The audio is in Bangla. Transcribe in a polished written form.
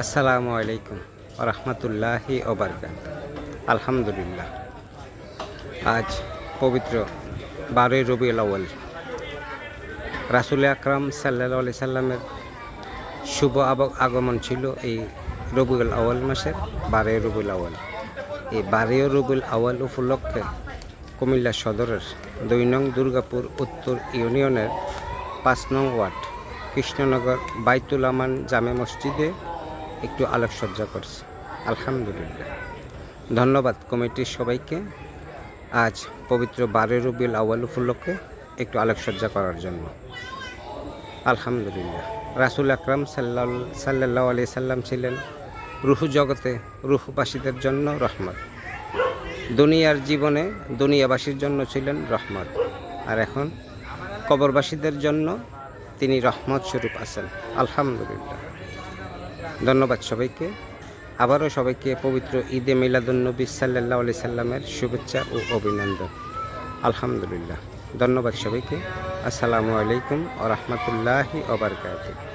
আসসালামু আলাইকুম রহমতুল্লাহি ওবারকাত। আলহামদুলিল্লাহ, আজ পবিত্র 12 রবিউল আউয়াল, রাসূল আকরাম সাল্লাল্লাহু আলাইহি সাল্লামের শুভ আগমন ছিল এই রবিউল আউয়াল মাসের 12 রবিউল আউয়াল। এই 12 রবিউল আউয়াল উপলক্ষে কুমিল্লা সদরের 2 নং দুর্গাপুর উত্তর ইউনিয়নের 5 নং ওয়ার্ড কৃষ্ণনগর বাইতুল আমান জামে মসজিদে একটু আলোকসজ্জা করছে। আলহামদুলিল্লাহ, ধন্যবাদ কমিটির সবাইকে আজ পবিত্র 12 রবিউল আউয়াল উপলক্ষে একটু আলোকসজ্জা করার জন্য। আলহামদুলিল্লাহ, রাসূল আকরাম সাল্লাল্লাহু আলাইহি সাল্লাম ছিলেন রূহ জগতে রূহবাসীদের জন্য রহমত, দুনিয়ার জীবনে দুনিয়াবাসীর জন্য ছিলেন রহমত, আর এখন কবরবাসীদের জন্য তিনি রহমত স্বরূপ আছেন। আলহামদুলিল্লাহ, ধন্যবাদ সবাইকে। আবারও সবাইকে পবিত্র ঈদে মিলাদুন্নবী সাল্লাল্লাহু আলাইহি সাল্লামের শুভেচ্ছা ও অভিনন্দন। আলহামদুলিল্লাহ, ধন্যবাদ সবাইকে। আসসালামু আলাইকুম ওয়া রাহমাতুল্লাহি ওয়া বারাকাতুহু।